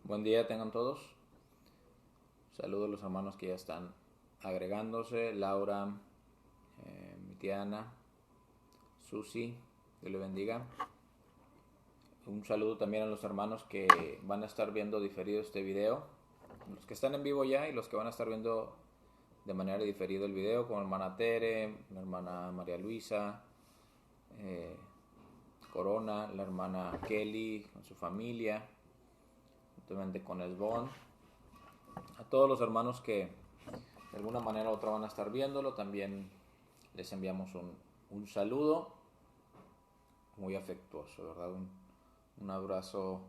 Buen día tengan todos. Saludos a los hermanos que ya están agregándose. Laura, mi tía Ana, Susi, Dios le bendiga. Un saludo también a los hermanos que van a estar viendo diferido este video. Los que están en vivo ya y los que van a estar viendo de manera diferida el video, como la hermana Tere, la hermana María Luisa, Corona, la hermana Kelly con su familia, justamente con Esbón. A todos los hermanos que de alguna manera u otra van a estar viéndolo, también les enviamos un saludo muy afectuoso, ¿verdad? Un abrazo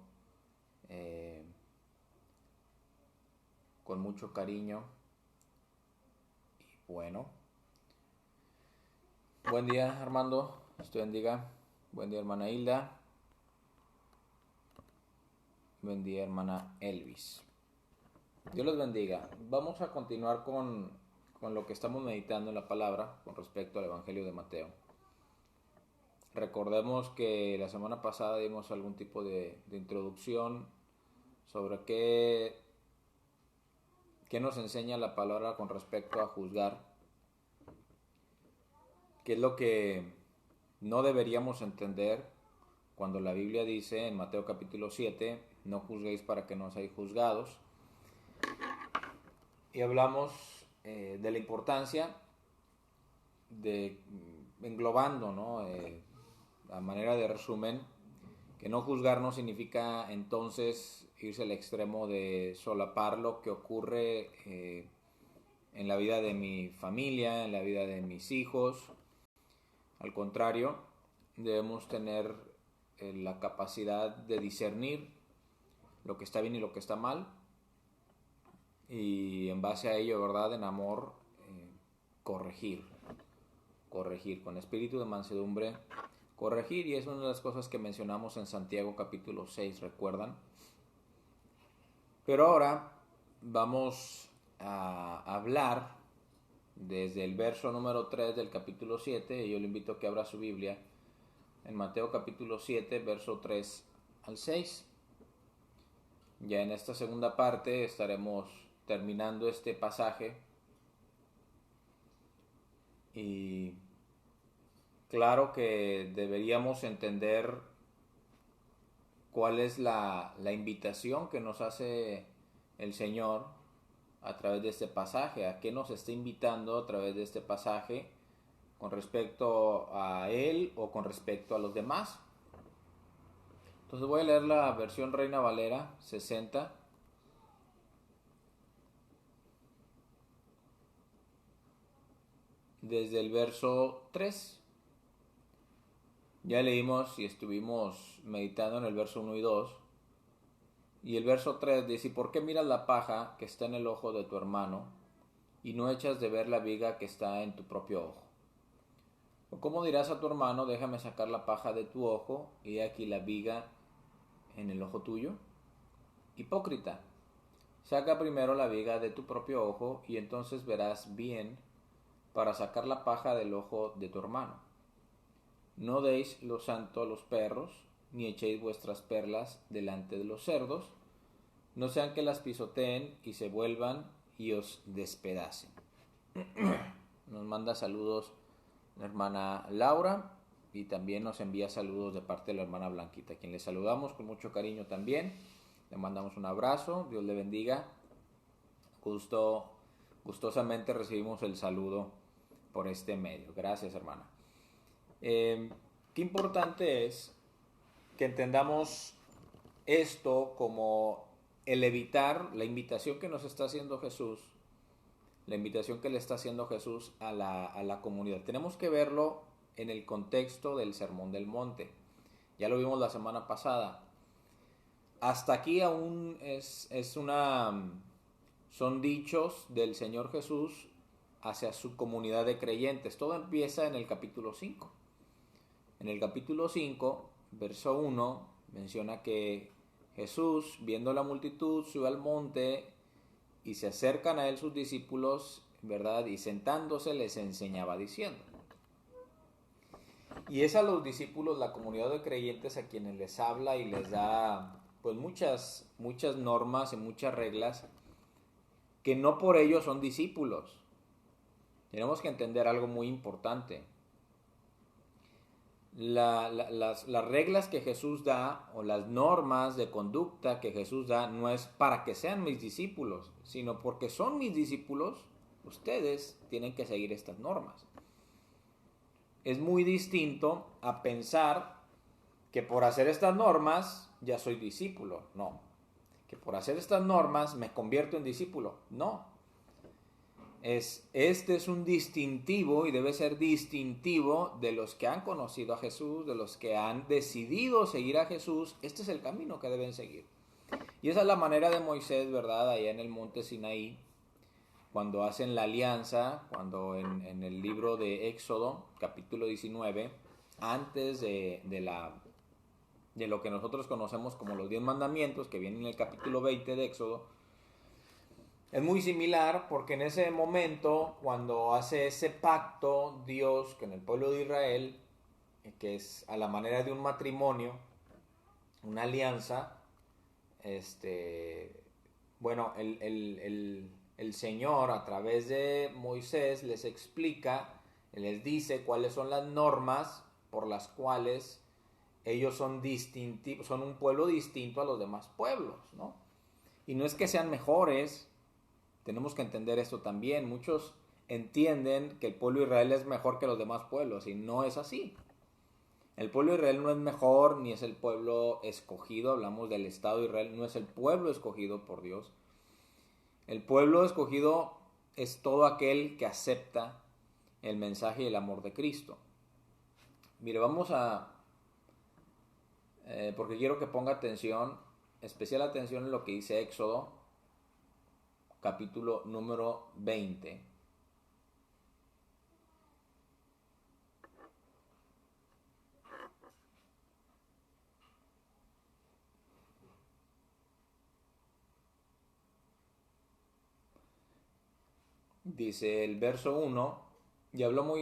con mucho cariño. Y bueno, buen día Armando, Dios te bendiga. Buen día hermana Hilda. Buen día hermana Elvis. Dios los bendiga. Vamos a continuar con lo que estamos meditando en la palabra con respecto al Evangelio de Mateo. Recordemos que la semana pasada dimos algún tipo de introducción sobre qué nos enseña la palabra con respecto a juzgar, qué es lo que no deberíamos entender cuando la Biblia dice en Mateo capítulo 7, no juzguéis para que no seáis juzgados. Y hablamos de la importancia de, englobando, ¿no? A manera de resumen, que no juzgar no significa entonces irse al extremo de solapar lo que ocurre en la vida de mi familia, en la vida de mis hijos. Al contrario, debemos tener la capacidad de discernir lo que está bien y lo que está mal, y en base a ello, ¿verdad?, en amor, corregir con espíritu de mansedumbre, corregir. Y es una de las cosas que mencionamos en Santiago capítulo 6, ¿recuerdan? Pero ahora vamos a hablar desde el verso número 3 del capítulo 7, y yo le invito a que abra su Biblia en Mateo capítulo 7, verso 3 al 6. Ya en esta segunda parte estaremos terminando este pasaje, y claro que deberíamos entender cuál es la invitación que nos hace el Señor a través de este pasaje, a qué nos está invitando a través de este pasaje con respecto a Él o con respecto a los demás. Entonces voy a leer la versión Reina Valera 60. Desde el verso 3. Ya leímos y estuvimos meditando en el verso 1 y 2. Y el verso 3 dice: ¿Y por qué miras la paja que está en el ojo de tu hermano y no echas de ver la viga que está en tu propio ojo? ¿O cómo dirás a tu hermano: déjame sacar la paja de tu ojo, y he aquí la viga en el ojo tuyo? Hipócrita, saca primero la viga de tu propio ojo, y entonces verás bien para sacar la paja del ojo de tu hermano. No deis lo santo a los perros, ni echéis vuestras perlas delante de los cerdos, no sean que las pisoteen y se vuelvan y os despedacen. Nos manda saludos la hermana Laura, y también nos envía saludos de parte de la hermana Blanquita, a quien le saludamos con mucho cariño también. Le mandamos un abrazo, Dios le bendiga. Gustosamente recibimos el saludo por este medio. Gracias, hermana. Qué importante es que entendamos esto como el evitar la invitación que nos está haciendo Jesús, la invitación que le está haciendo Jesús a la comunidad. Tenemos que verlo en el contexto del Sermón del Monte. Ya lo vimos la semana pasada. Hasta aquí aún son dichos del Señor Jesús hacia su comunidad de creyentes. Todo empieza en el capítulo 5. En el capítulo 5, verso 1, menciona que Jesús, viendo la multitud, sube al monte y se acercan a él sus discípulos, ¿verdad? Y sentándose les enseñaba diciendo. Y es a los discípulos, la comunidad de creyentes, a quienes les habla y les da pues muchas normas y muchas reglas que no por ello son discípulos. Tenemos que entender algo muy importante. Las reglas que Jesús da o las normas de conducta que Jesús da no es para que sean mis discípulos, sino porque son mis discípulos, ustedes tienen que seguir estas normas. Es muy distinto a pensar que por hacer estas normas ya soy discípulo. No. Que por hacer estas normas me convierto en discípulo. No. Este es un distintivo y debe ser distintivo de los que han conocido a Jesús, de los que han decidido seguir a Jesús. Este es el camino que deben seguir. Y esa es la manera de Moisés, ¿verdad? Allá en el monte Sinaí, cuando hacen la alianza, cuando en el libro de Éxodo, capítulo 19, antes de lo que nosotros conocemos como los 10 mandamientos, que vienen en el capítulo 20 de Éxodo, es muy similar porque en ese momento, cuando hace ese pacto Dios con el pueblo de Israel, que es a la manera de un matrimonio, una alianza, bueno, el Señor a través de Moisés les explica, les dice cuáles son las normas por las cuales ellos son distintivos, son un pueblo distinto a los demás pueblos, ¿no? Y no es que sean mejores, tenemos que entender esto también. Muchos entienden que el pueblo de Israel es mejor que los demás pueblos y no es así. El pueblo de Israel no es mejor ni es el pueblo escogido, hablamos del Estado de Israel, no es el pueblo escogido por Dios. El pueblo escogido es todo aquel que acepta el mensaje y el amor de Cristo. Mire, vamos porque quiero que ponga atención, especial atención en lo que dice Éxodo, capítulo número 20. Dice el verso 1, y habló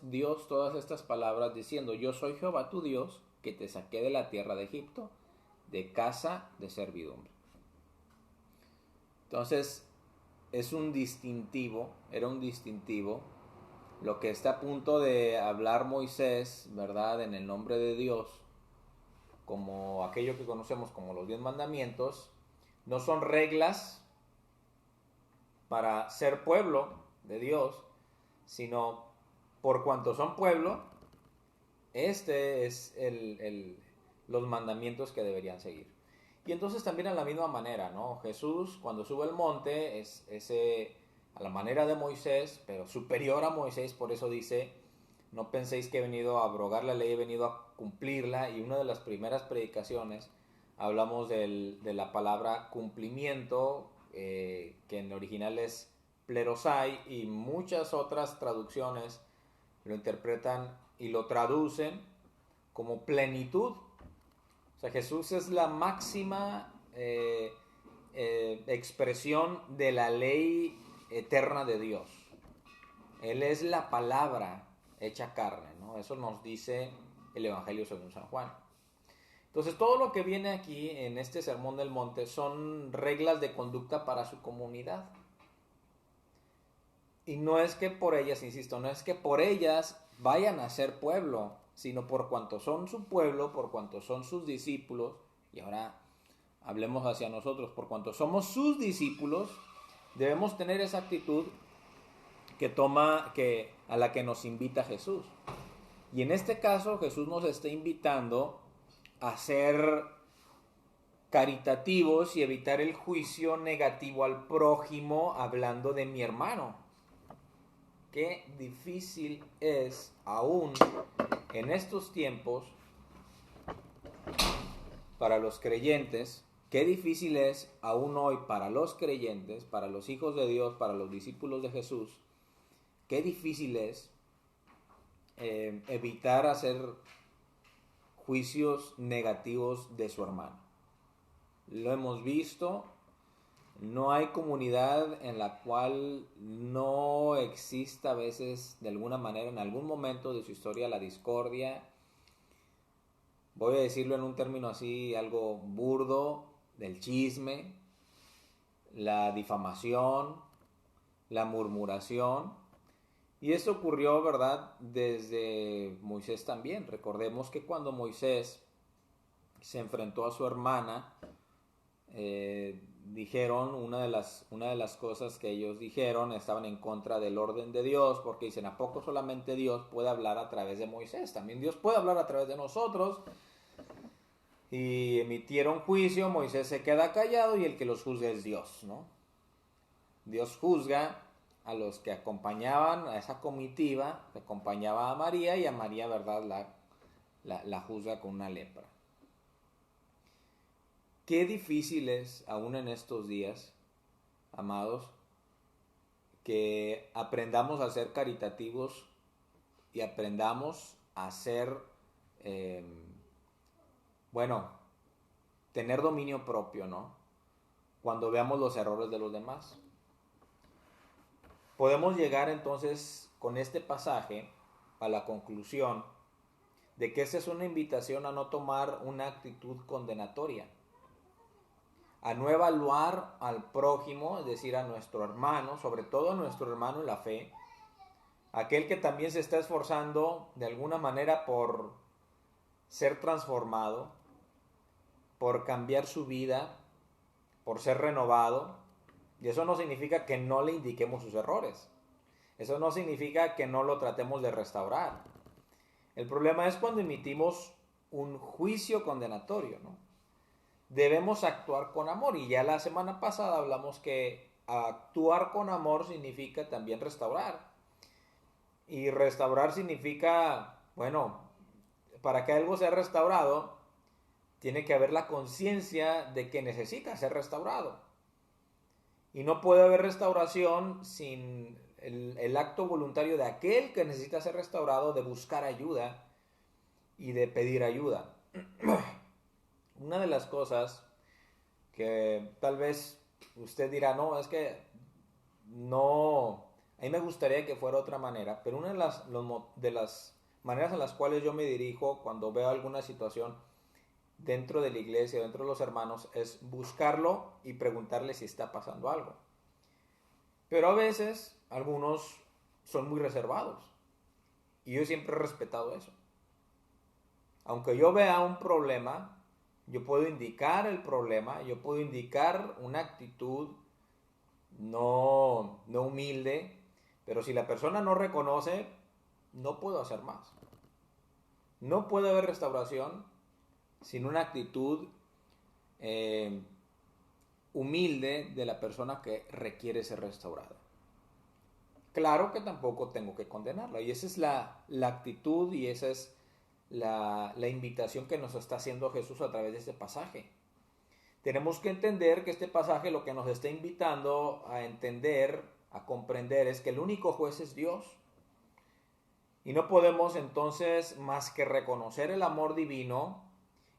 Dios todas estas palabras diciendo, yo soy Jehová tu Dios, que te saqué de la tierra de Egipto, de casa de servidumbre. Entonces, era un distintivo, lo que está a punto de hablar Moisés, ¿verdad? En el nombre de Dios, como aquello que conocemos como los 10 mandamientos, no son reglas para ser pueblo de Dios, sino por cuanto son pueblo, este es los mandamientos que deberían seguir. Y entonces también a la misma manera, ¿no? Jesús cuando sube al monte es a la manera de Moisés, pero superior a Moisés, por eso dice, no penséis que he venido a abrogar la ley, he venido a cumplirla. Y una de las primeras predicaciones hablamos de la palabra cumplimiento, que en original es plerosai, y muchas otras traducciones lo interpretan y lo traducen como plenitud. O sea, Jesús es la máxima expresión de la ley eterna de Dios. Él es la palabra hecha carne, ¿no? Eso nos dice el Evangelio según San Juan. Entonces, todo lo que viene aquí en este Sermón del Monte son reglas de conducta para su comunidad. Y no es que por ellas, insisto, no es que por ellas vayan a ser pueblo, sino por cuanto son su pueblo, por cuanto son sus discípulos. Y ahora hablemos hacia nosotros, por cuanto somos sus discípulos, debemos tener esa actitud a la que nos invita Jesús. Y en este caso Jesús nos está invitando a ser caritativos y evitar el juicio negativo al prójimo hablando de mi hermano. Qué difícil es aún en estos tiempos para los creyentes, qué difícil es aún hoy para los creyentes, para los hijos de Dios, para los discípulos de Jesús, qué difícil es evitar hacer juicios negativos de su hermano. Lo hemos visto No hay comunidad en la cual no exista a veces, de alguna manera, en algún momento de su historia, la discordia. Voy a decirlo en un término así, algo burdo, del chisme, la difamación, la murmuración. Y esto ocurrió, ¿verdad?, desde Moisés también. Recordemos que cuando Moisés se enfrentó a su hermana, dijeron, una de las cosas que ellos dijeron, estaban en contra del orden de Dios, porque dicen, ¿a poco solamente Dios puede hablar a través de Moisés? También Dios puede hablar a través de nosotros. Y emitieron juicio, Moisés se queda callado y el que los juzga es Dios, ¿no? Dios juzga a los que acompañaban a esa comitiva, que acompañaba a María, y a María, ¿verdad?, la juzga con una lepra. Qué difícil es, aún en estos días, amados, que aprendamos a ser caritativos y aprendamos a ser, eh, bueno, tener dominio propio, ¿no? Cuando veamos los errores de los demás. Podemos llegar entonces con este pasaje a la conclusión de que esta es una invitación a no tomar una actitud condenatoria, a no evaluar al prójimo, es decir, a nuestro hermano, sobre todo a nuestro hermano en la fe, aquel que también se está esforzando de alguna manera por ser transformado, por cambiar su vida, por ser renovado. Y eso no significa que no le indiquemos sus errores. Eso no significa que no lo tratemos de restaurar. El problema es cuando emitimos un juicio condenatorio, ¿no? Debemos actuar con amor. Y ya la semana pasada hablamos que actuar con amor significa también restaurar. Y restaurar significa, bueno, para que algo sea restaurado, tiene que haber la conciencia de que necesita ser restaurado. Y no puede haber restauración sin el acto voluntario de aquel que necesita ser restaurado, de buscar ayuda y de pedir ayuda. Una de las cosas que tal vez usted dirá, no, es que no, a mí me gustaría que fuera otra manera, pero una de las maneras en las cuales yo me dirijo cuando veo alguna situación dentro de la iglesia, dentro de los hermanos, es buscarlo y preguntarle si está pasando algo. Pero a veces algunos son muy reservados y yo siempre he respetado eso. Aunque yo vea un problema, yo puedo indicar el problema, yo puedo indicar una actitud no humilde, pero si la persona no reconoce, no puedo hacer más. No puede haber restauración sin una actitud humilde de la persona que requiere ser restaurada. Claro que tampoco tengo que condenarla, y esa es la actitud y esa es la invitación que nos está haciendo Jesús a través de este pasaje. Tenemos que entender que este pasaje lo que nos está invitando a entender, a comprender, es que el único juez es Dios. Y no podemos entonces más que reconocer el amor divino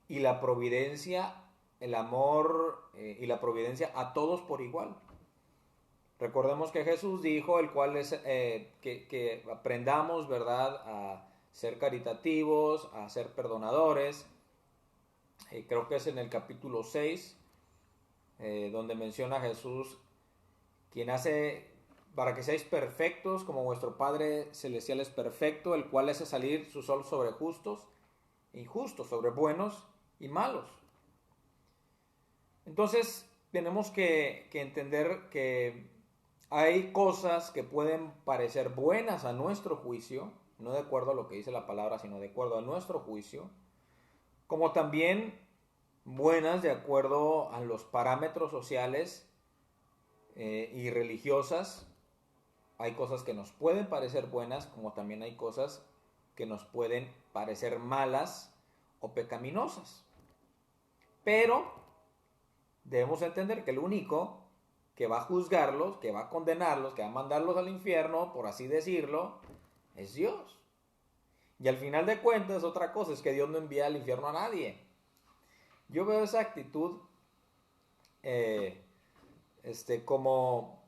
y la providencia, el amor y la providencia a todos por igual. Recordemos que Jesús dijo, el cual es que aprendamos, ¿verdad?, a ser caritativos, a ser perdonadores. Creo que es en el capítulo 6, donde menciona Jesús, quien hace para que seáis perfectos como vuestro Padre Celestial es perfecto, el cual hace salir su sol sobre justos e injustos, sobre buenos y malos. Entonces tenemos que entender que hay cosas que pueden parecer buenas a nuestro juicio, no de acuerdo a lo que dice la palabra, sino de acuerdo a nuestro juicio, como también buenas de acuerdo a los parámetros sociales y religiosas. Hay cosas que nos pueden parecer buenas, como también hay cosas que nos pueden parecer malas o pecaminosas. Pero debemos entender que el único que va a juzgarlos, que va a condenarlos, que va a mandarlos al infierno, por así decirlo, es Dios. Y al final de cuentas, otra cosa es que Dios no envía al infierno a nadie. Yo veo esa actitud como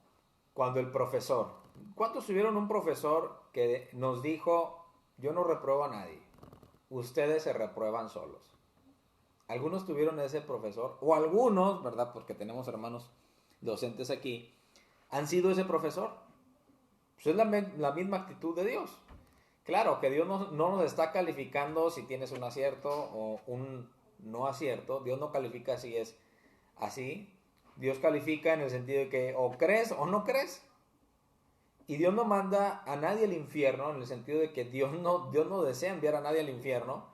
cuando el profesor. ¿Cuántos tuvieron un profesor que nos dijo, yo no repruebo a nadie, ustedes se reprueban solos? Algunos tuvieron ese profesor, o algunos, ¿verdad? Porque tenemos hermanos docentes aquí, han sido ese profesor. Pues es la misma actitud de Dios. Claro que Dios no nos está calificando si tienes un acierto o un no acierto. Dios no califica si es así. Dios califica en el sentido de que o crees o no crees. Y Dios no manda a nadie al infierno, en el sentido de que Dios no desea enviar a nadie al infierno.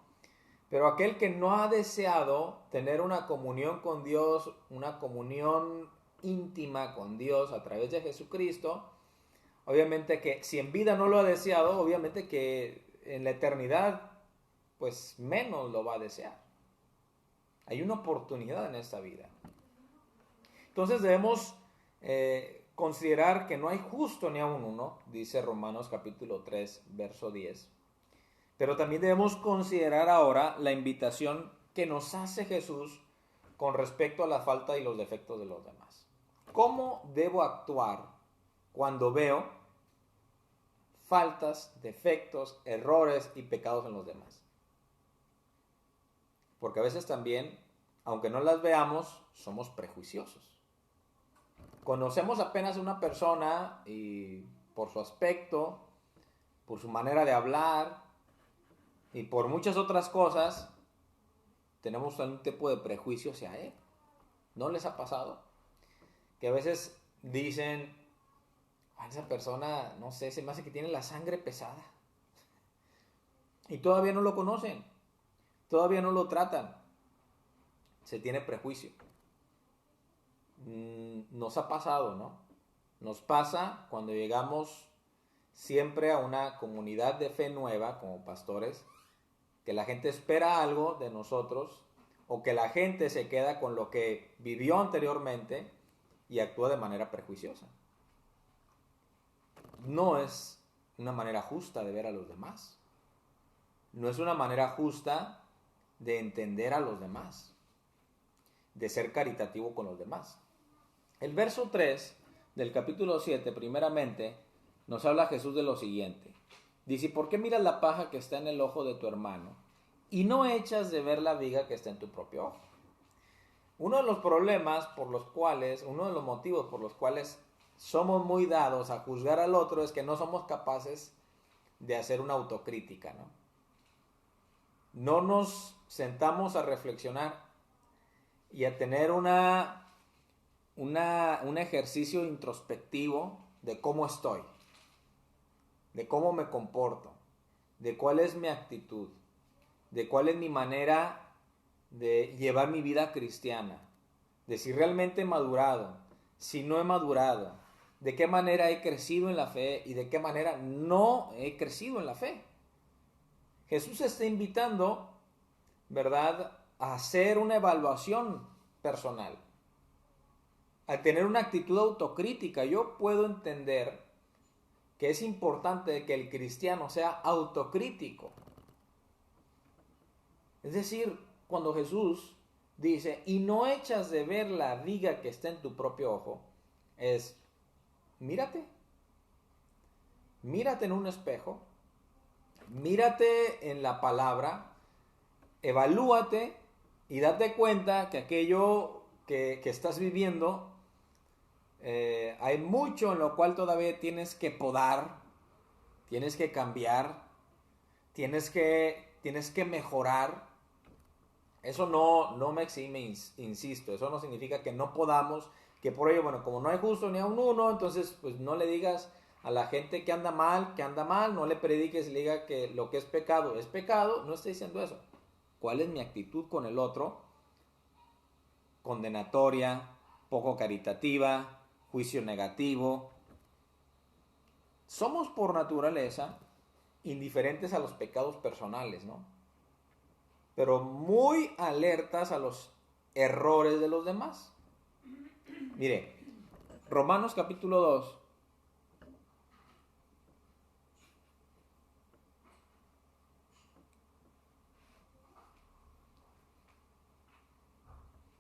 Pero aquel que no ha deseado tener una comunión con Dios, una comunión íntima con Dios a través de Jesucristo, obviamente que si en vida no lo ha deseado, obviamente que en la eternidad, pues menos lo va a desear. Hay una oportunidad en esta vida. Entonces debemos considerar que no hay justo ni aun uno, dice Romanos capítulo 3, verso 10. Pero también debemos considerar ahora la invitación que nos hace Jesús con respecto a la falta y los defectos de los demás. ¿Cómo debo actuar cuando veo faltas, defectos, errores y pecados en los demás? Porque a veces también, aunque no las veamos, somos prejuiciosos. Conocemos apenas a una persona y por su aspecto, por su manera de hablar y por muchas otras cosas, tenemos un tipo de prejuicio hacia él. ¿No les ha pasado? Que a veces dicen, esa persona, no sé, se me hace que tiene la sangre pesada. Y todavía no lo conocen, todavía no lo tratan. Se tiene prejuicio. Nos ha pasado, ¿no? Nos pasa cuando llegamos siempre a una comunidad de fe nueva como pastores, que la gente espera algo de nosotros o que la gente se queda con lo que vivió anteriormente y actúa de manera prejuiciosa. No es una manera justa de ver a los demás. No es una manera justa de entender a los demás, de ser caritativo con los demás. El verso 3 del capítulo 7, primeramente, nos habla Jesús de lo siguiente. Dice, ¿por qué miras la paja que está en el ojo de tu hermano y no echas de ver la viga que está en tu propio ojo? Uno de los problemas por los cuales, uno de los motivos por los cuales somos muy dados a juzgar al otro es que no somos capaces de hacer una autocrítica, ¿no? No nos sentamos a reflexionar y a tener un ejercicio introspectivo de cómo estoy, de cómo me comporto, de cuál es mi actitud, de cuál es mi manera de llevar mi vida cristiana, de si realmente he madurado, si no he madurado, de qué manera he crecido en la fe y de qué manera no he crecido en la fe. Jesús está invitando, ¿verdad?, a hacer una evaluación personal, a tener una actitud autocrítica. Yo puedo entender que es importante que el cristiano sea autocrítico. Es decir, cuando Jesús dice, y no echas de ver la viga que está en tu propio ojo, es, mírate en un espejo, mírate en la palabra, evalúate y date cuenta que aquello que estás viviendo, hay mucho en lo cual todavía tienes que podar, tienes que cambiar, tienes que mejorar. Eso no me exime, insisto, eso no significa que no podamos, que por ello, bueno, como no hay justo ni a un uno, entonces pues no le digas a la gente que anda mal, no le prediques y le diga que lo que es pecado, no estoy diciendo eso. ¿Cuál es mi actitud con el otro? Condenatoria, poco caritativa, juicio negativo. Somos por naturaleza indiferentes a los pecados personales, ¿no? Pero muy alertas a los errores de los demás. Mire, Romanos capítulo 2.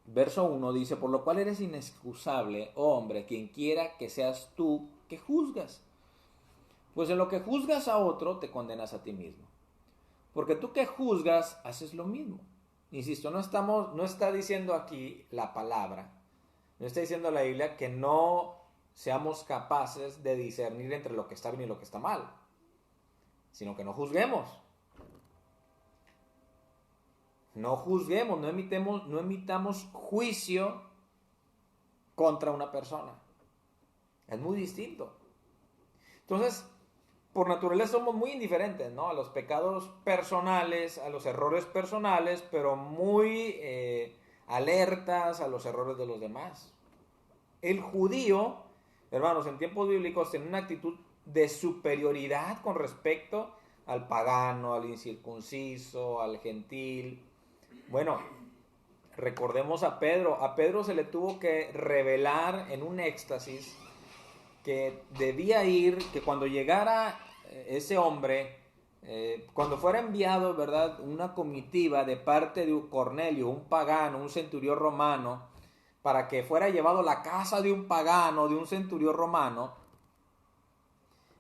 Verso 1 dice, por lo cual eres inexcusable, oh hombre, quien quiera que seas tú que juzgas. Pues en lo que juzgas a otro, te condenas a ti mismo. Porque tú que juzgas, haces lo mismo. Insisto, no está diciendo aquí la palabra, no está diciendo la Biblia que no seamos capaces de discernir entre lo que está bien y lo que está mal, sino que no juzguemos. No juzguemos, no emitamos juicio contra una persona. Es muy distinto. Entonces, por naturaleza somos muy indiferentes, ¿no? A los pecados personales, a los errores personales, pero muy alertas a los errores de los demás. El judío, hermanos, en tiempos bíblicos tenía una actitud de superioridad con respecto al pagano, al incircunciso, al gentil. Bueno, recordemos a Pedro. A Pedro se le tuvo que revelar en un éxtasis que debía ir, que cuando llegara ese hombre, cuando fuera enviado, ¿verdad?, una comitiva de parte de Cornelio, un pagano, un centurión romano, para que fuera llevado a la casa de un pagano, de un centurión romano,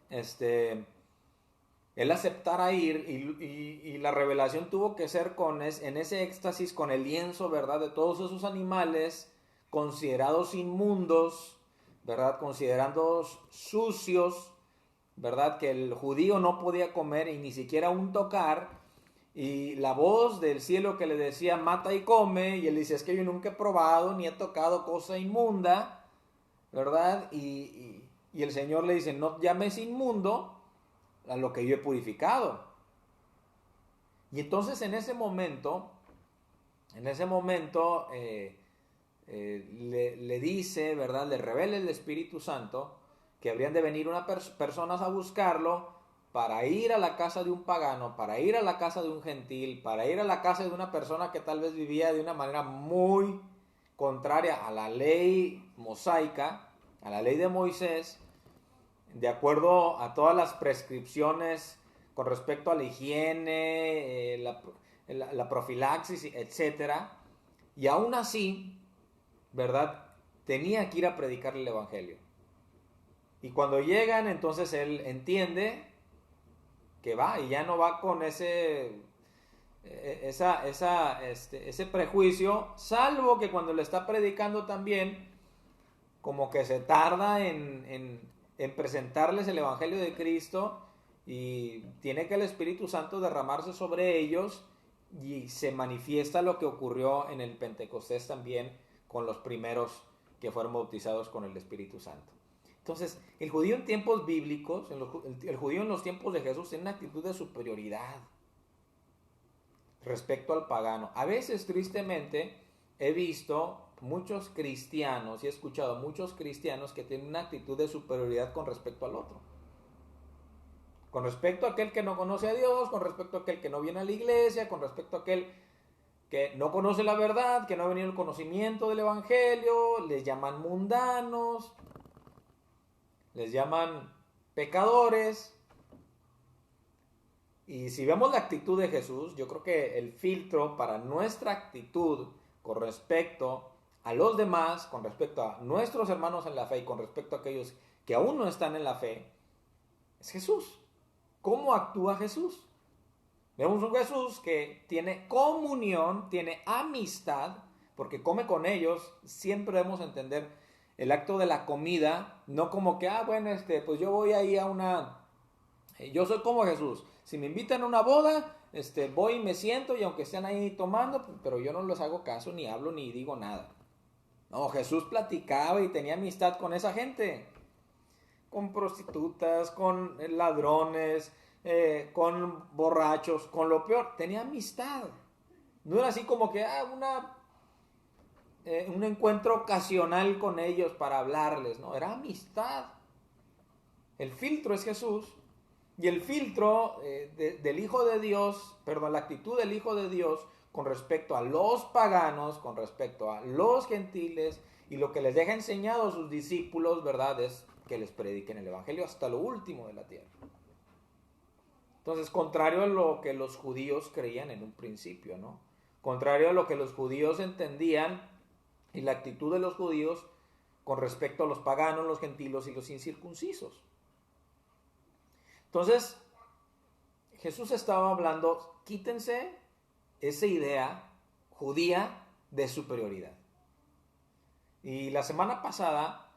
él aceptara ir y la revelación tuvo que ser en ese éxtasis con el lienzo, ¿verdad?, de todos esos animales considerados inmundos, ¿verdad?, considerados sucios, ¿verdad?, que el judío no podía comer y ni siquiera un tocar, y la voz del cielo que le decía mata y come, y él dice, es que yo nunca he probado ni he tocado cosa inmunda, ¿verdad? Y el Señor le dice, no llames inmundo a lo que yo he purificado. Y entonces en ese momento le dice, ¿verdad? Le revela el Espíritu Santo que habrían de venir unas personas a buscarlo para ir a la casa de un pagano, para ir a la casa de un gentil, para ir a la casa de una persona que tal vez vivía de una manera muy contraria a la ley mosaica, a la ley de Moisés, de acuerdo a todas las prescripciones con respecto a la higiene, la profilaxis, etcétera. Y aún así, ¿verdad?, tenía que ir a predicar el evangelio. Y cuando llegan, entonces él entiende que va y ya no va con ese prejuicio, salvo que cuando le está predicando también, como que se tarda en presentarles el evangelio de Cristo y tiene que el Espíritu Santo derramarse sobre ellos y se manifiesta lo que ocurrió en el Pentecostés también con los primeros que fueron bautizados con el Espíritu Santo. Entonces, el judío en tiempos bíblicos, el judío en los tiempos de Jesús tiene una actitud de superioridad respecto al pagano. A veces, tristemente, he visto muchos cristianos y he escuchado muchos cristianos que tienen una actitud de superioridad con respecto al otro. Con respecto a aquel que no conoce a Dios, con respecto a aquel que no viene a la iglesia, con respecto a aquel que no conoce la verdad, que no ha venido el conocimiento del evangelio, les llaman mundanos, les llaman pecadores. Y si vemos la actitud de Jesús, yo creo que el filtro para nuestra actitud con respecto a los demás, con respecto a nuestros hermanos en la fe y con respecto a aquellos que aún no están en la fe, es Jesús. ¿Cómo actúa Jesús? Vemos un Jesús que tiene comunión, tiene amistad, porque come con ellos. Siempre debemos entender el acto de la comida, no como que, pues yo voy ahí a yo soy como Jesús. Si me invitan a una boda, voy y me siento y aunque estén ahí tomando, pero yo no les hago caso, ni hablo, ni digo nada. No, Jesús platicaba y tenía amistad con esa gente. Con prostitutas, con ladrones, con borrachos, con lo peor. Tenía amistad. No era así como que un encuentro ocasional con ellos para hablarles, no, era amistad. El filtro es Jesús y el filtro del Hijo de Dios, la actitud del Hijo de Dios con respecto a los paganos, con respecto a los gentiles y lo que les deja enseñado a sus discípulos, ¿verdad?, es que les prediquen el evangelio hasta lo último de la tierra. Entonces, contrario a lo que los judíos creían en un principio, ¿no? Contrario a lo que los judíos entendían y la actitud de los judíos con respecto a los paganos, los gentiles y los incircuncisos. Entonces, Jesús estaba hablando, quítense esa idea judía de superioridad. Y la semana pasada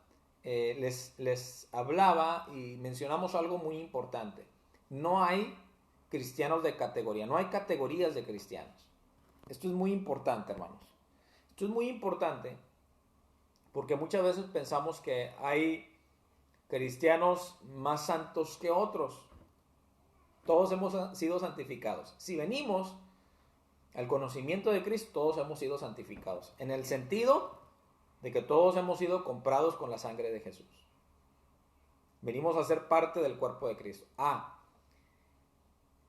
les hablaba y mencionamos algo muy importante. No hay cristianos de categoría, no hay categorías de cristianos. Esto es muy importante, hermanos. Esto es muy importante porque muchas veces pensamos que hay cristianos más santos que otros. Todos hemos sido santificados. Si venimos al conocimiento de Cristo, todos hemos sido santificados. En el sentido de que todos hemos sido comprados con la sangre de Jesús. Venimos a ser parte del cuerpo de Cristo.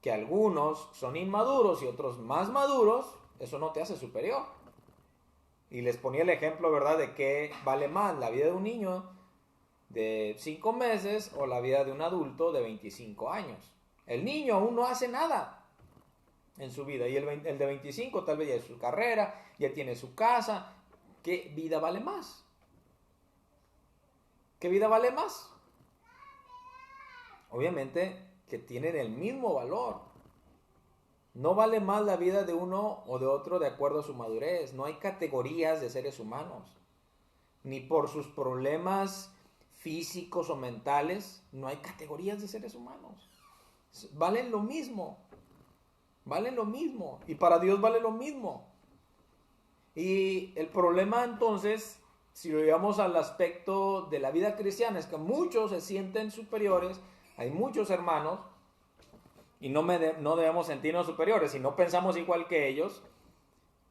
Que algunos son inmaduros y otros más maduros, eso no te hace superior. Y les ponía el ejemplo, ¿verdad?, de qué vale más, la vida de un niño de 5 meses o la vida de un adulto de 25 años. El niño aún no hace nada en su vida y el de 25 tal vez ya es su carrera, ya tiene su casa. ¿Qué vida vale más? ¿Qué vida vale más? Obviamente que tienen el mismo valor. No vale más la vida de uno o de otro de acuerdo a su madurez. No hay categorías de seres humanos. Ni por sus problemas físicos o mentales, no hay categorías de seres humanos. Valen lo mismo. Valen lo mismo. Y para Dios vale lo mismo. Y el problema entonces, si lo llevamos al aspecto de la vida cristiana, es que muchos se sienten superiores. Hay muchos hermanos y no debemos sentirnos superiores. Si no pensamos igual que ellos,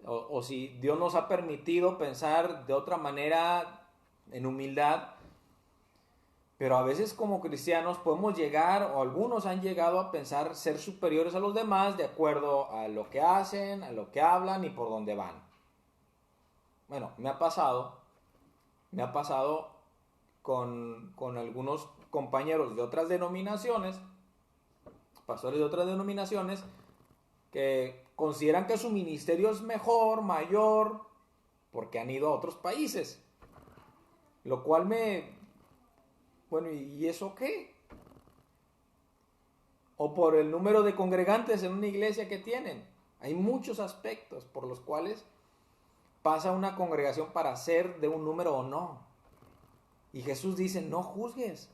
o si Dios nos ha permitido pensar de otra manera en humildad, pero a veces como cristianos podemos llegar, o algunos han llegado a pensar ser superiores a los demás de acuerdo a lo que hacen, a lo que hablan y por dónde van. Bueno, me ha pasado con algunos compañeros de otras denominaciones, pastores de otras denominaciones, que consideran que su ministerio es mejor, mayor, porque han ido a otros países. Lo cual bueno, ¿y eso qué? O por el número de congregantes en una iglesia que tienen. Hay muchos aspectos por los cuales pasa una congregación para ser de un número o no. Y Jesús dice, no juzgues.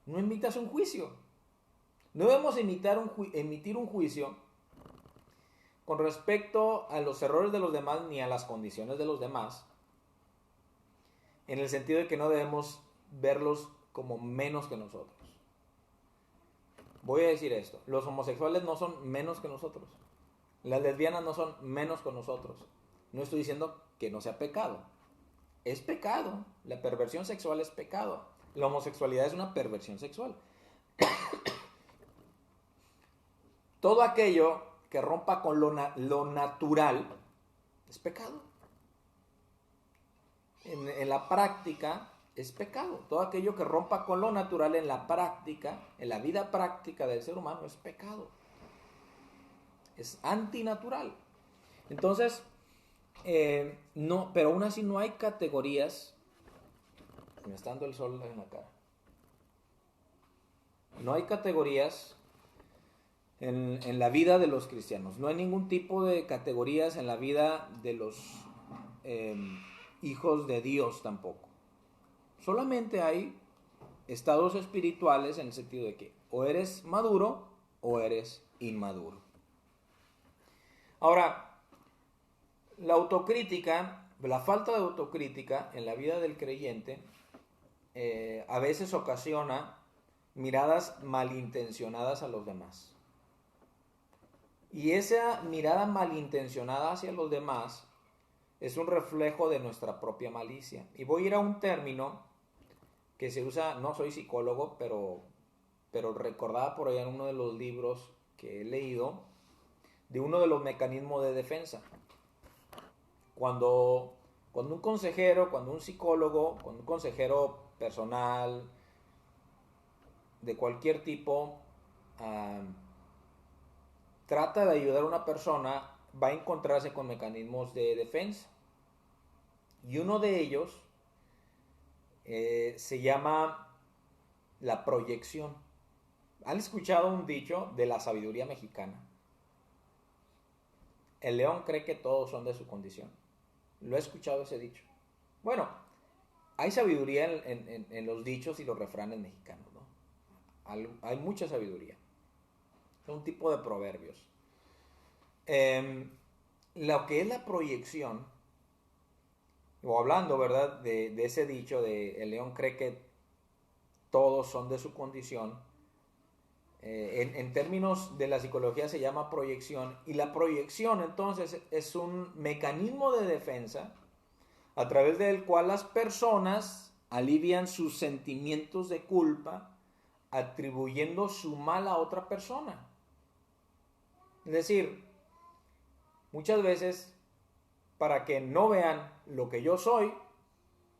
No emitas un juicio. No debemos emitir un juicio con respecto a los errores de los demás ni a las condiciones de los demás, en el sentido de que no debemos verlos como menos que nosotros. Voy a decir esto, los homosexuales no son menos que nosotros, las lesbianas no son menos que nosotros. No estoy diciendo que no sea pecado, es pecado, la perversión sexual es pecado, la homosexualidad es una perversión sexual. Todo aquello que rompa con lo natural es pecado. En la práctica es pecado. Todo aquello que rompa con lo natural en la práctica, en la vida práctica del ser humano, es pecado. Es antinatural. Entonces, no, pero aún así no hay categorías. Me está dando el sol en la cara. No hay categorías en la vida de los cristianos. No hay ningún tipo de categorías en la vida de los hijos de Dios tampoco. Solamente hay estados espirituales en el sentido de que o eres maduro o eres inmaduro. Ahora, la autocrítica, la falta de autocrítica en la vida del creyente a veces ocasiona miradas malintencionadas a los demás. Y esa mirada malintencionada hacia los demás es un reflejo de nuestra propia malicia. Y voy a ir a un término que se usa, no soy psicólogo, pero recordaba por allá en uno de los libros que he leído, de uno de los mecanismos de defensa. Cuando un consejero, cuando un psicólogo, cuando un consejero personal, de cualquier tipo, trata de ayudar a una persona, va a encontrarse con mecanismos de defensa. Y uno de ellos se llama la proyección. ¿Han escuchado un dicho de la sabiduría mexicana? El león cree que todos son de su condición. ¿Lo he escuchado ese dicho? Bueno, hay sabiduría en los dichos y los refranes mexicanos, ¿no? Hay mucha sabiduría. Es un tipo de proverbios. Lo que es la proyección, o hablando, ¿verdad? De ese dicho de el león cree que todos son de su condición. En términos de la psicología se llama proyección, y la proyección entonces es un mecanismo de defensa a través del cual las personas alivian sus sentimientos de culpa atribuyendo su mal a otra persona. Es decir, muchas veces para que no vean lo que yo soy,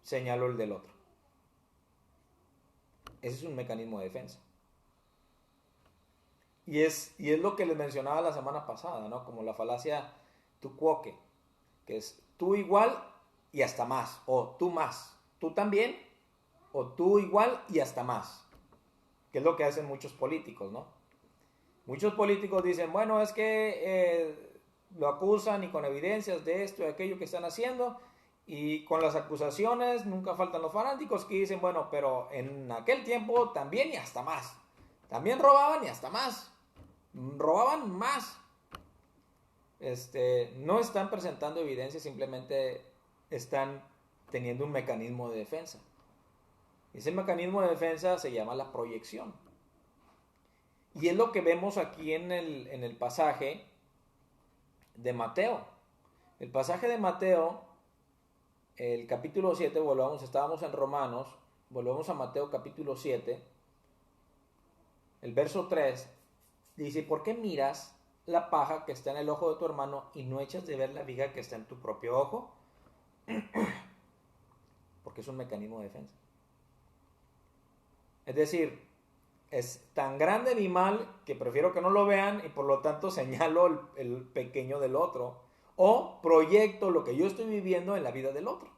señalo el del otro. Ese es un mecanismo de defensa. Y es lo que les mencionaba la semana pasada, ¿no? Como la falacia tu quoque, que es tú igual y hasta más, o tú más, tú también, o tú igual y hasta más, que es lo que hacen muchos políticos, ¿no? Muchos políticos dicen, bueno, es que lo acusan y con evidencias de esto y aquello que están haciendo, y con las acusaciones nunca faltan los fanáticos que dicen, bueno, pero en aquel tiempo también y hasta más, también robaban y hasta más. Robaban más. No están presentando evidencia, simplemente están teniendo un mecanismo de defensa. Ese mecanismo de defensa se llama la proyección. Y es lo que vemos aquí en el pasaje de Mateo. El pasaje de Mateo, el capítulo 7, estábamos en Romanos, volvemos a Mateo capítulo 7, el verso 3. Dice, ¿por qué miras la paja que está en el ojo de tu hermano y no echas de ver la viga que está en tu propio ojo? Porque es un mecanismo de defensa. Es decir, es tan grande mi mal que prefiero que no lo vean y por lo tanto señalo el pequeño del otro. O proyecto lo que yo estoy viviendo en la vida del otro.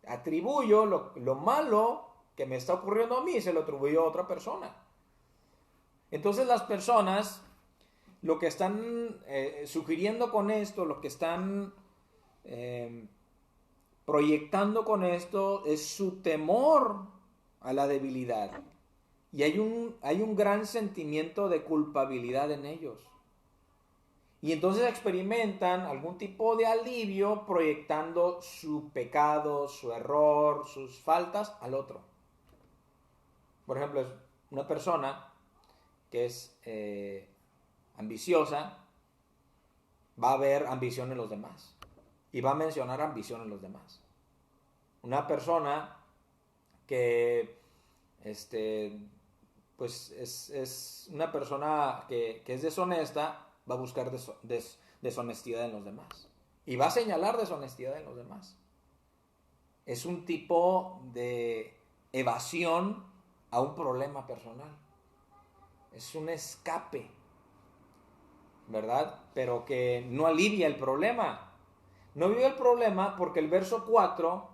Atribuyo lo malo que me está ocurriendo a mí y se lo atribuyo a otra persona. Entonces las personas lo que están sugiriendo con esto, lo que están proyectando con esto es su temor a la debilidad. Y hay un gran sentimiento de culpabilidad en ellos. Y entonces experimentan algún tipo de alivio proyectando su pecado, su error, sus faltas al otro. Por ejemplo, una persona que es ambiciosa, va a ver ambición en los demás y va a mencionar ambición en los demás. Una persona que pues es una persona que es deshonesta, va a buscar deshonestidad en los demás y va a señalar deshonestidad en los demás. Es un tipo de evasión a un problema personal. Es un escape, ¿verdad? Pero que no alivia el problema. No alivia el problema porque el verso 4,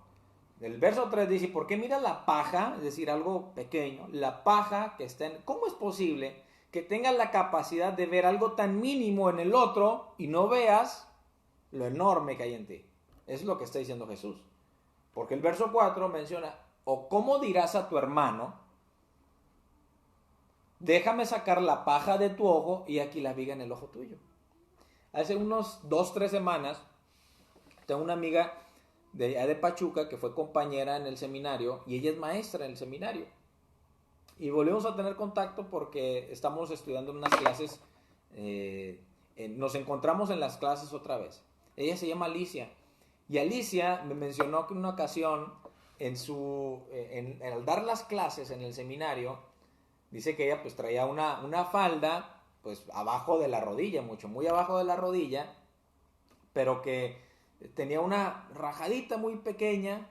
el verso 3 dice, ¿por qué miras la paja? Es decir, algo pequeño, la paja que está en... ¿Cómo es posible que tengas la capacidad de ver algo tan mínimo en el otro y no veas lo enorme que hay en ti? Es lo que está diciendo Jesús. Porque el verso 4 menciona, o cómo dirás a tu hermano, déjame sacar la paja de tu ojo y aquí la viga en el ojo tuyo. Hace unos 2-3 semanas, tengo una amiga de Pachuca que fue compañera en el seminario y ella es maestra en el seminario. Y volvemos a tener contacto porque estamos estudiando unas clases, nos encontramos en las clases otra vez. Ella se llama Alicia. Y Alicia me mencionó que en una ocasión, al dar las clases en el seminario, dice que ella pues traía una falda pues abajo de la rodilla, muy abajo de la rodilla, pero que tenía una rajadita muy pequeña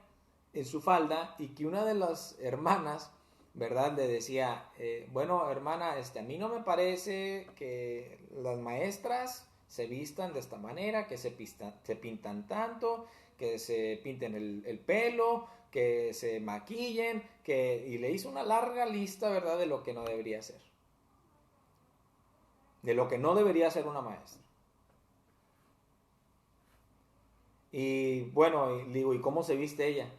en su falda y que una de las hermanas, ¿verdad? Le decía, bueno hermana, a mí no me parece que las maestras se vistan de esta manera, que se pintan tanto, que se pinten el pelo, que se maquillen, y le hizo una larga lista, ¿verdad?, de lo que no debería hacer. De lo que no debería hacer una maestra. Y bueno, y digo, ¿y cómo se viste ella?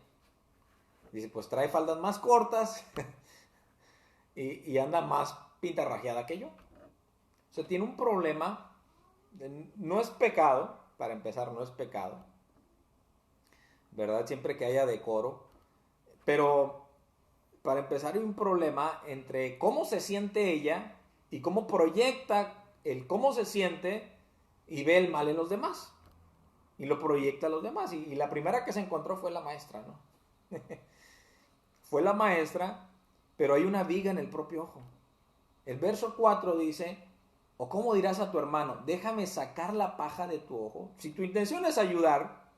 Dice, pues trae faldas más cortas y anda más pintarrajeada que yo. O sea, tiene un problema. No es pecado, para empezar, no es pecado, ¿verdad? Siempre que haya decoro. Pero para empezar hay un problema entre cómo se siente ella y cómo proyecta el cómo se siente y ve el mal en los demás. Y lo proyecta a los demás. Y la primera que se encontró fue la maestra, ¿no? Fue la maestra, pero hay una viga en el propio ojo. El verso 4 dice, o cómo dirás a tu hermano, déjame sacar la paja de tu ojo. Si tu intención es ayudar,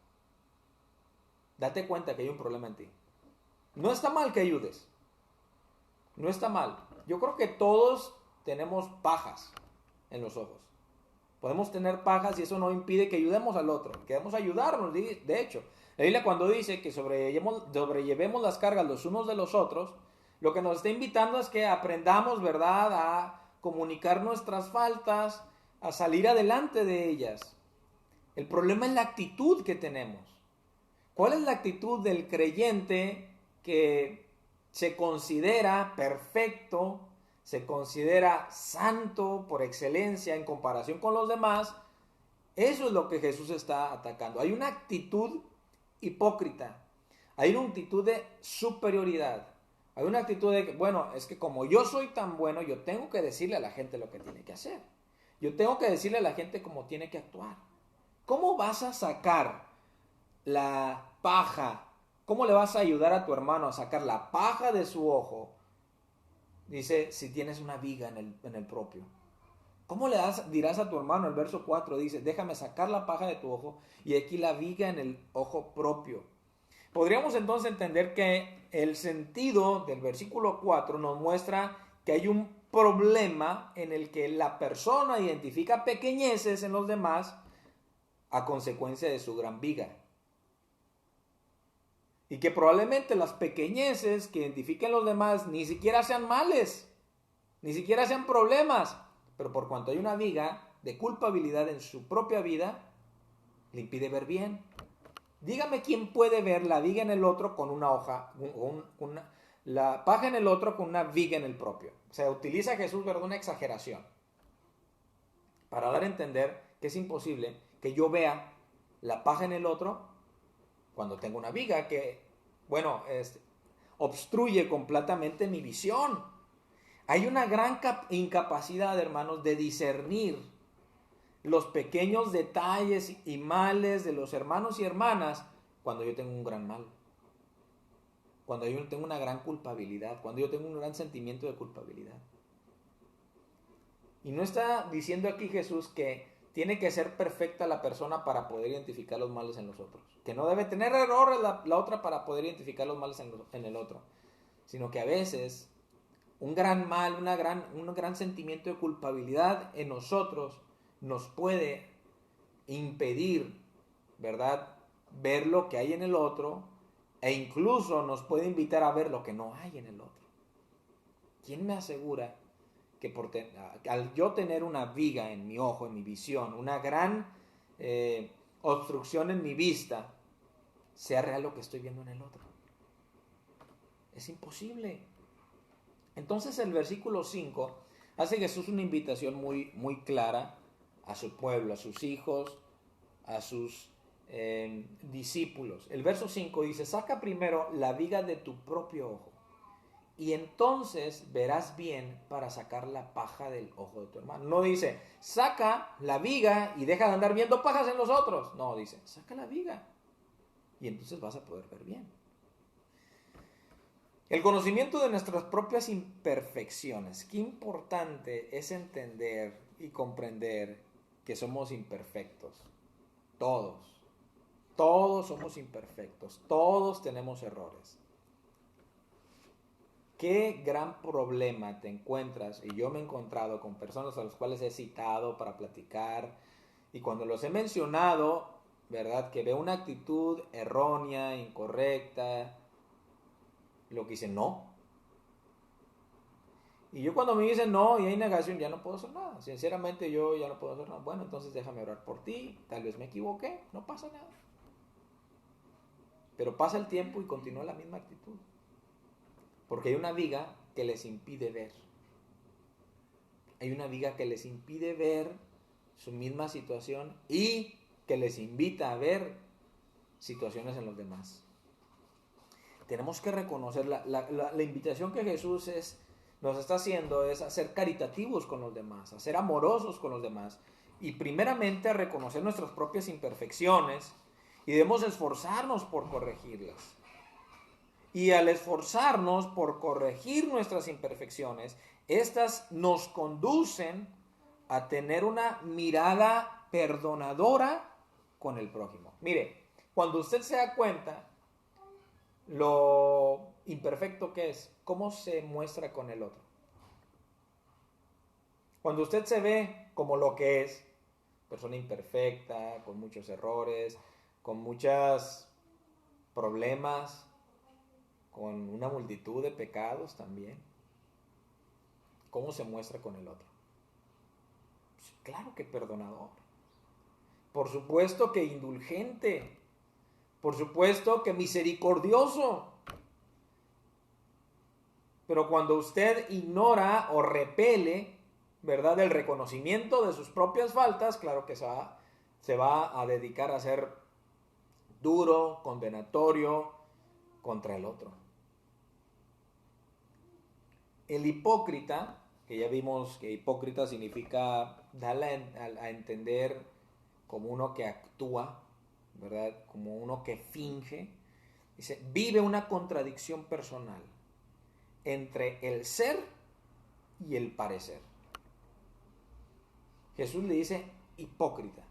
date cuenta que hay un problema en ti. No está mal que ayudes. No está mal. Yo creo que todos tenemos pajas en los ojos. Podemos tener pajas y eso no impide que ayudemos al otro. Queremos ayudarnos, de hecho. La Biblia cuando dice que sobrellevemos las cargas los unos de los otros, lo que nos está invitando es que aprendamos, ¿verdad?, a comunicar nuestras faltas, a salir adelante de ellas. El problema es la actitud que tenemos. ¿Cuál es la actitud del creyente que se considera perfecto, se considera santo por excelencia en comparación con los demás? Eso es lo que Jesús está atacando. Hay una actitud hipócrita, hay una actitud de superioridad, hay una actitud de que, bueno, es que como yo soy tan bueno, yo tengo que decirle a la gente lo que tiene que hacer. Yo tengo que decirle a la gente cómo tiene que actuar. ¿Cómo vas a sacar la paja? ¿Cómo le vas a ayudar a tu hermano a sacar la paja de su ojo? Dice, si tienes una viga en el propio. ¿Cómo dirás a tu hermano? El verso 4 dice, déjame sacar la paja de tu ojo y aquí la viga en el ojo propio. Podríamos entonces entender que el sentido del versículo 4 nos muestra que hay un problema en el que la persona identifica pequeñeces en los demás a consecuencia de su gran viga. Y que probablemente las pequeñeces que identifiquen los demás ni siquiera sean males, ni siquiera sean problemas, pero por cuanto hay una viga de culpabilidad en su propia vida, le impide ver bien. Dígame quién puede ver la viga en el otro con una hoja, la paja en el otro con una viga en el propio. O sea, utiliza Jesús, ¿verdad?, una exageración para dar a entender que es imposible que yo vea la paja en el otro cuando tengo una viga que, bueno, obstruye completamente mi visión. Hay una gran incapacidad, hermanos, de discernir los pequeños detalles y males de los hermanos y hermanas cuando yo tengo un gran mal, cuando yo tengo una gran culpabilidad, cuando yo tengo un gran sentimiento de culpabilidad. Y no está diciendo aquí Jesús que tiene que ser perfecta la persona para poder identificar los males en los otros, que no debe tener errores la otra para poder identificar los males en el otro, sino que a veces un gran mal, un gran sentimiento de culpabilidad en nosotros nos puede impedir, ¿verdad?, ver lo que hay en el otro, e incluso nos puede invitar a ver lo que no hay en el otro. ¿Quién me asegura que al yo tener una viga en mi ojo, en mi visión, una gran obstrucción en mi vista, sea real lo que estoy viendo en el otro? Es imposible. Entonces el versículo 5 hace Jesús una invitación muy, muy clara a su pueblo, a sus hijos, a sus discípulos. El verso 5 dice, saca primero la viga de tu propio ojo y entonces verás bien para sacar la paja del ojo de tu hermano. No dice, saca la viga y deja de andar viendo pajas en los otros. No, dice, saca la viga y entonces vas a poder ver bien. El conocimiento de nuestras propias imperfecciones. Qué importante es entender y comprender que somos imperfectos. Todos somos imperfectos. Todos tenemos errores. Qué gran problema te encuentras, y yo me he encontrado con personas a las cuales he citado para platicar, Y cuando los he mencionado, ¿verdad? Que veo una actitud errónea, incorrecta, lo que dice no. Y yo cuando me dicen no y hay negación, ya no puedo hacer nada. Sinceramente yo ya no puedo hacer nada. Bueno, entonces déjame orar por ti. Tal vez me equivoqué, no pasa nada. Pero pasa el tiempo y continúa la misma actitud. Porque hay una viga que les impide ver. Hay una viga que les impide ver su misma situación y que les invita a ver situaciones en los demás. Tenemos que reconocer la invitación que Jesús nos está haciendo es a ser caritativos con los demás, a ser amorosos con los demás y primeramente a reconocer nuestras propias imperfecciones y debemos esforzarnos por corregirlas. Y al esforzarnos por corregir nuestras imperfecciones, estas nos conducen a tener una mirada perdonadora con el prójimo. Mire, cuando usted se da cuenta lo imperfecto que es, ¿cómo se muestra con el otro? Cuando usted se ve como lo que es, persona imperfecta, con muchos errores, con muchos problemas, con una multitud de pecados también, ¿cómo se muestra con el otro? Pues claro que perdonador. Por supuesto que indulgente. Por supuesto que misericordioso. Pero cuando usted ignora o repele, ¿verdad?, el reconocimiento de sus propias faltas, claro que se va a dedicar a ser duro, condenatorio contra el otro. El hipócrita, que ya vimos que hipócrita significa darle a entender como uno que actúa, ¿verdad?, como uno que finge, dice, vive una contradicción personal entre el ser y el parecer. Jesús le dice hipócrita.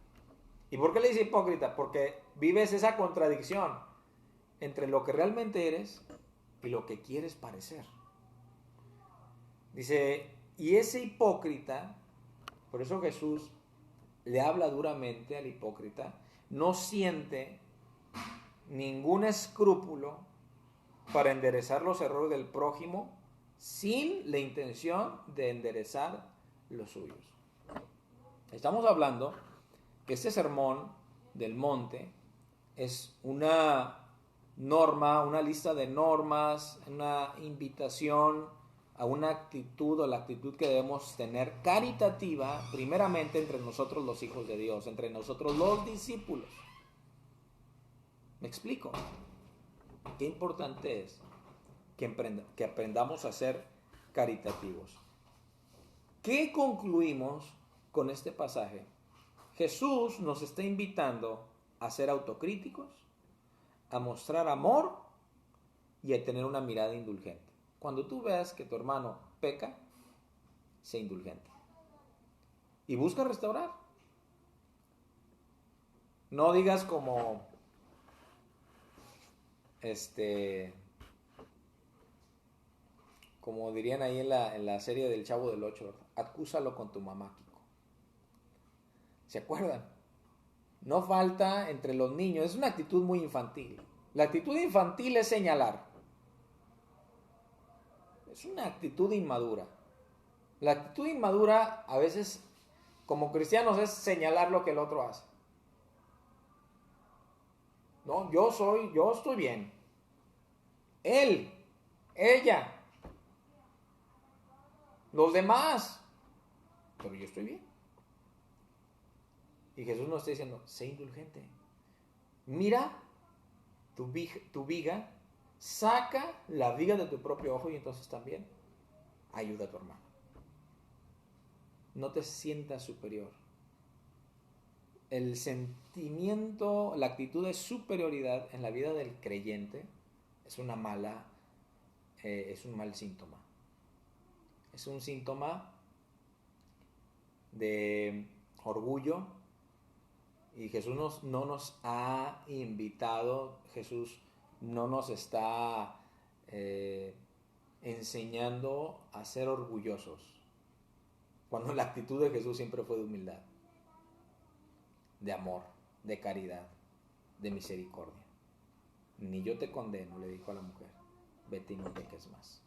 ¿Y por qué le dice hipócrita? Porque vives esa contradicción entre lo que realmente eres y lo que quieres parecer. Dice, y ese hipócrita, por eso Jesús le habla duramente al hipócrita, no siente ningún escrúpulo para enderezar los errores del prójimo sin la intención de enderezar los suyos. Estamos hablando que este sermón del monte es una norma, una lista de normas, una invitación a una actitud o la actitud que debemos tener caritativa, primeramente entre nosotros los hijos de Dios, entre nosotros los discípulos. ¿Me explico? Qué importante es que aprendamos a ser caritativos. ¿Qué concluimos con este pasaje? Jesús nos está invitando a ser autocríticos, a mostrar amor y a tener una mirada indulgente. Cuando tú veas que tu hermano peca, sé indulgente. Y busca restaurar. No digas como como dirían ahí en la serie del Chavo del Ocho, acúsalo con tu mamá, Kiko. ¿Se acuerdan? No falta entre los niños, es una actitud muy infantil. La actitud infantil es señalar. Es una actitud inmadura. La actitud inmadura a veces, como cristianos, es señalar lo que el otro hace. No, yo estoy bien. Él, ella, los demás, pero yo estoy bien. Y Jesús nos está diciendo, sé indulgente. Mira tu viga, saca la viga de tu propio ojo y entonces también ayuda a tu hermano. No te sientas superior. El sentimiento, la actitud de superioridad en la vida del creyente es un mal síntoma. Es un síntoma de orgullo y Jesús no nos ha invitado, Jesús no nos está enseñando a ser orgullosos, cuando la actitud de Jesús siempre fue de humildad. de amor, de caridad, de misericordia. Ni yo te condeno, le dijo a la mujer, vete y no peques más.